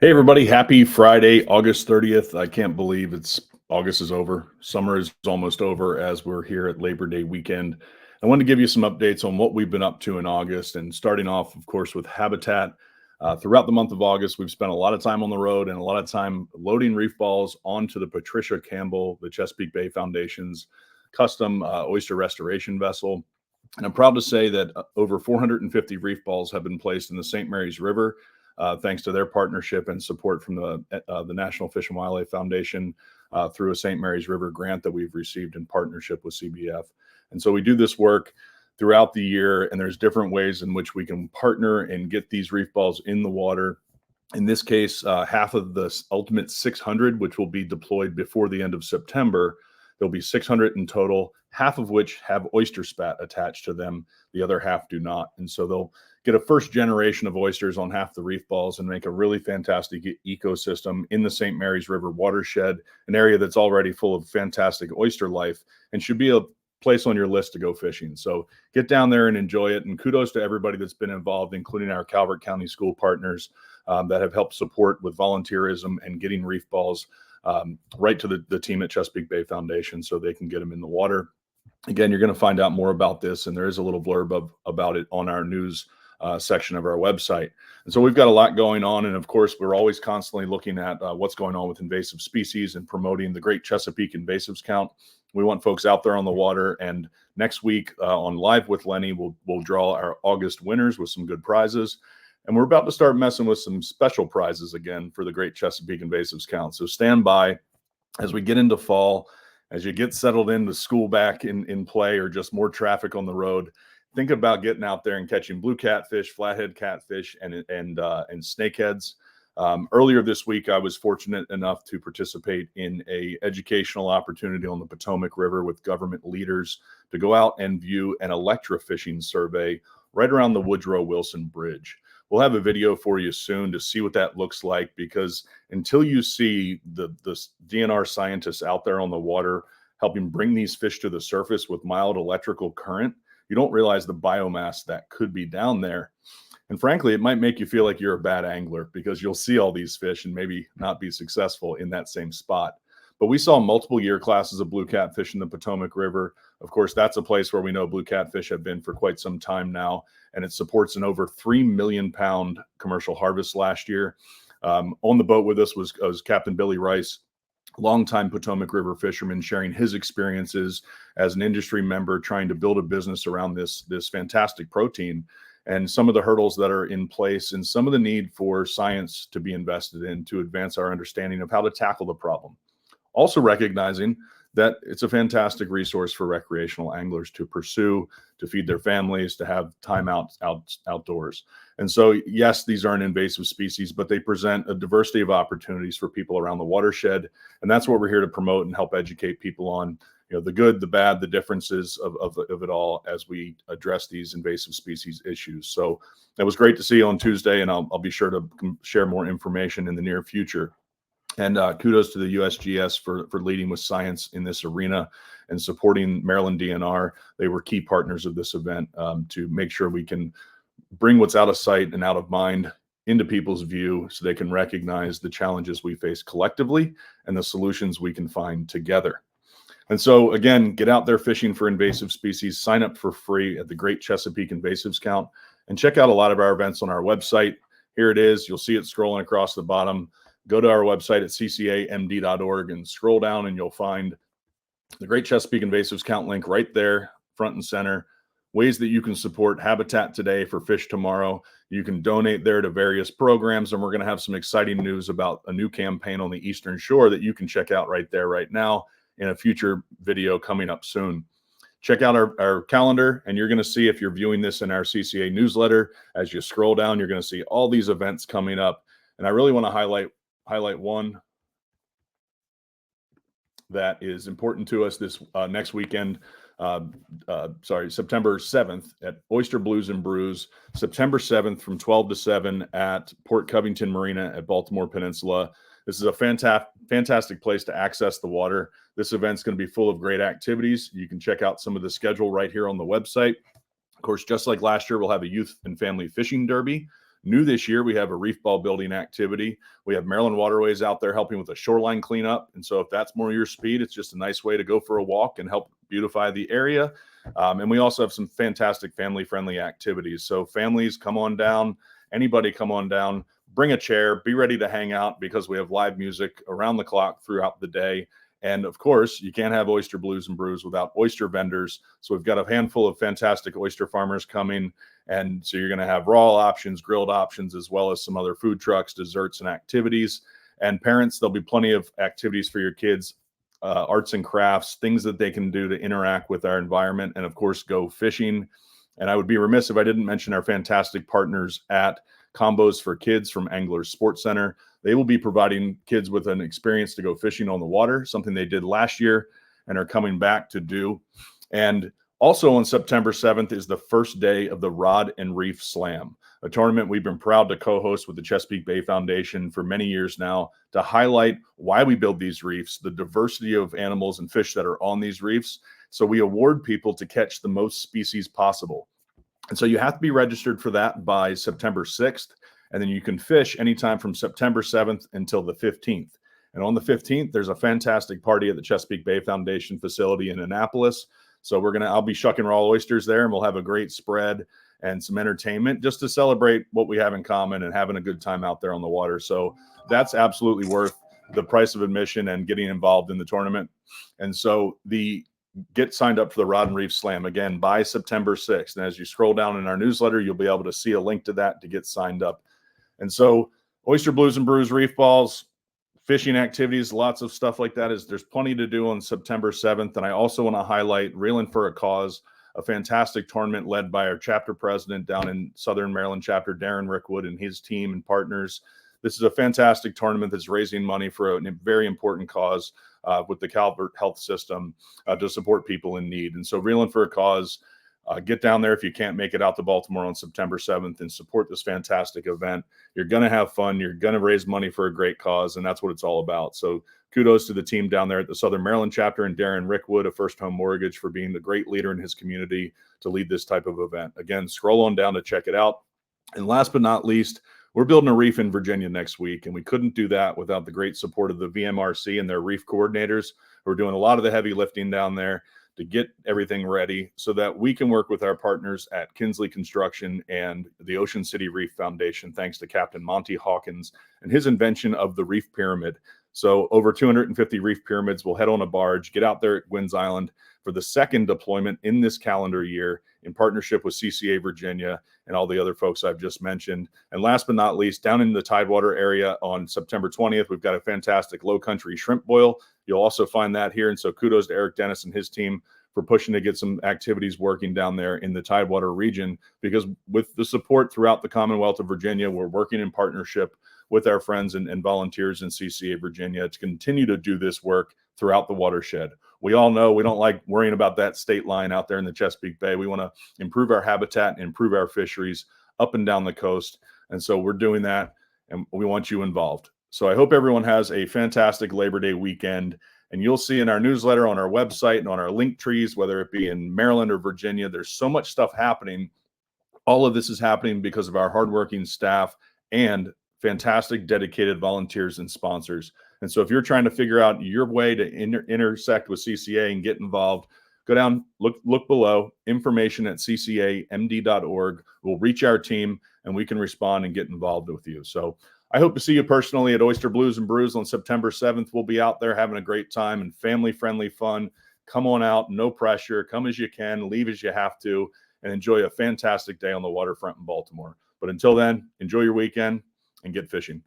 Hey everybody, happy Friday, August 30th. I can't believe August is over. Summer is almost over as we're here at Labor Day weekend. I wanted to give you some updates on what we've been up to in August and starting off, of course, with habitat. Throughout the month of August, we've spent a lot of time on the road and a lot of time loading reef balls onto the Patricia Campbell, the Chesapeake Bay Foundation's custom oyster restoration vessel. And I'm proud to say that over 450 reef balls have been placed in the St. Mary's River, thanks to their partnership and support from the National Fish and Wildlife Foundation through a St. Mary's River grant that we've received in partnership with CBF. And so we do this work throughout the year, and there's different ways in which we can partner and get these reef balls in the water. In this case, half of the ultimate 600, which will be deployed before the end of September. There'll be 600 in total, half of which have oyster spat attached to them. The other half do not. And so they'll get a first generation of oysters on half the reef balls and make a really fantastic ecosystem in the St. Mary's River watershed, an area that's already full of fantastic oyster life and should be a place on your list to go fishing. So get down there and enjoy it. And kudos to everybody that's been involved, including our Calvert County school partners that have helped support with volunteerism and getting reef balls right to the team at Chesapeake Bay Foundation so they can get them in the water. Again, you're going to find out more about this, and there is a little blurb about it on our news section of our website. And so we've got a lot going on. And of course, we're always constantly looking at what's going on with invasive species and promoting the Great Chesapeake Invasives Count. We want folks out there on the water. And next week on Live with Lenny, we'll draw our August winners with some good prizes. And we're about to start messing with some special prizes again for the Great Chesapeake Invasives Count. So stand by as we get into fall, as you get settled into school back in play or just more traffic on the road. Think about getting out there and catching blue catfish, flathead catfish, and snakeheads. Earlier this week, I was fortunate enough to participate in a educational opportunity on the Potomac River with government leaders to go out and view an electrofishing survey right around the Woodrow Wilson Bridge. We'll have a video for you soon to see what that looks like, because until you see the DNR scientists out there on the water helping bring these fish to the surface with mild electrical current, you don't realize the biomass that could be down there. And frankly, it might make you feel like you're a bad angler because you'll see all these fish and maybe not be successful in that same spot. But we saw multiple year classes of blue catfish in the Potomac River. Of course, that's a place where we know blue catfish have been for quite some time now, and it supports an over 3 million pound commercial harvest last year. On the boat with us was Captain Billy Rice, longtime Potomac River fisherman, sharing his experiences as an industry member trying to build a business around this fantastic protein, and some of the hurdles that are in place and some of the need for science to be invested in to advance our understanding of how to tackle the problem. Also recognizing that it's a fantastic resource for recreational anglers to pursue, to feed their families, to have time outdoors. And so, yes, these aren't invasive species, but they present a diversity of opportunities for people around the watershed. And that's what we're here to promote and help educate people on, the good, the bad, the differences of it all as we address these invasive species issues. So it was great to see you on Tuesday, and I'll be sure to share more information in the near future. And kudos to the USGS for leading with science in this arena and supporting Maryland DNR. They were key partners of this event to make sure we can bring what's out of sight and out of mind into people's view so they can recognize the challenges we face collectively and the solutions we can find together. And so, again, get out there fishing for invasive species. Sign up for free at the Great Chesapeake Invasives Count and check out a lot of our events on our website. Here it is. You'll see it scrolling across the bottom. Go to our website at ccamd.org and scroll down, and you'll find the Great Chesapeake Invasives Count link right there, front and center. Ways that you can support habitat today for fish tomorrow. You can donate there to various programs, and we're going to have some exciting news about a new campaign on the Eastern Shore that you can check out right there, right now, in a future video coming up soon. Check out our calendar, and you're going to see, if you're viewing this in our CCA newsletter, as you scroll down, you're going to see all these events coming up. And I really want to highlight one that is important to us this next weekend. September 7th at Oyster Blues and Brews, September 7th from 12 to 7 at Port Covington Marina at Baltimore Peninsula. This is a fantastic place to access the water. This event's going to be full of great activities. You can check out some of the schedule right here on the website. Of course, just like last year, we'll have a youth and family fishing derby. New this year, we have a reef ball building activity. We have Maryland Waterways out there helping with a shoreline cleanup. And so if that's more your speed, it's just a nice way to go for a walk and help beautify the area. And we also have some fantastic family-friendly activities. So families, come on down. Anybody come on down. Bring a chair. Be ready to hang out because we have live music around the clock throughout the day. And of course, you can't have oyster blues and brews without oyster vendors. So we've got a handful of fantastic oyster farmers coming. And so you're going to have raw options, grilled options, as well as some other food trucks, desserts, and activities. And parents, there'll be plenty of activities for your kids, arts and crafts, things that they can do to interact with our environment, and of course, go fishing. And I would be remiss if I didn't mention our fantastic partners at Combos for Kids from Anglers Sports Center. They will be providing kids with an experience to go fishing on the water, something they did last year and are coming back to do. And also on September 7th is the first day of the Rod and Reef Slam, a tournament we've been proud to co-host with the Chesapeake Bay Foundation for many years now to highlight why we build these reefs, the diversity of animals and fish that are on these reefs. So we award people to catch the most species possible. And so you have to be registered for that by September 6th. And then you can fish anytime from September 7th until the 15th. And on the 15th, there's a fantastic party at the Chesapeake Bay Foundation facility in Annapolis. So I'll be shucking raw oysters there, and we'll have a great spread and some entertainment just to celebrate what we have in common and having a good time out there on the water. So that's absolutely worth the price of admission and getting involved in the tournament. And so get signed up for the Rod and Reef Slam again by September 6th. And as you scroll down in our newsletter, you'll be able to see a link to that to get signed up. And so oyster blues and brews, reef balls, fishing activities, lots of stuff like that. There's plenty to do on September 7th. And I also want to highlight Reeling for a Cause, a fantastic tournament led by our chapter president down in Southern Maryland chapter, Darren Rickwood, and his team and partners. This is a fantastic tournament that's raising money for a very important cause with the Calvert Health System to support people in need. And so Reeling for a Cause, get down there if you can't make it out to Baltimore on September 7th and support this fantastic event. You're going to have fun. You're going to raise money for a great cause, and that's what it's all about. So kudos to the team down there at the Southern Maryland chapter and Darren Rickwood of First Home Mortgage for being the great leader in his community to lead this type of event. Again, scroll on down to check it out. And last but not least, we're building a reef in Virginia next week, and we couldn't do that without the great support of the VMRC and their reef coordinators who are doing a lot of the heavy lifting down there to get everything ready so that we can work with our partners at Kinsley Construction and the Ocean City Reef Foundation, thanks to Captain Monty Hawkins and his invention of the reef pyramid. So over 250 reef pyramids will head on a barge, get out there at Gwynns Island for the second deployment in this calendar year in partnership with CCA Virginia and all the other folks I've just mentioned. And last but not least, down in the Tidewater area on September 20th, we've got a fantastic low country shrimp boil. You'll also find that here. And so kudos to Eric Dennis and his team for pushing to get some activities working down there in the Tidewater region, because with the support throughout the Commonwealth of Virginia, we're working in partnership with our friends and volunteers in CCA Virginia to continue to do this work throughout the watershed. We all know we don't like worrying about that state line out there in the Chesapeake Bay. We want to improve our habitat and improve our fisheries up and down the coast. And so we're doing that, and we want you involved. So I hope everyone has a fantastic Labor Day weekend. And you'll see in our newsletter, on our website, and on our link trees, whether it be in Maryland or Virginia, there's so much stuff happening. All of this is happening because of our hardworking staff and fantastic dedicated volunteers and sponsors. And so if you're trying to figure out your way to intersect with CCA and get involved, go down, look below, information at ccamd.org. We'll reach our team and we can respond and get involved with you. So I hope to see you personally at Oyster Blues and Brews on September 7th. We'll be out there having a great time and family-friendly fun. Come on out, no pressure. Come as you can, leave as you have to, and enjoy a fantastic day on the waterfront in Baltimore. But until then, enjoy your weekend and get fishing.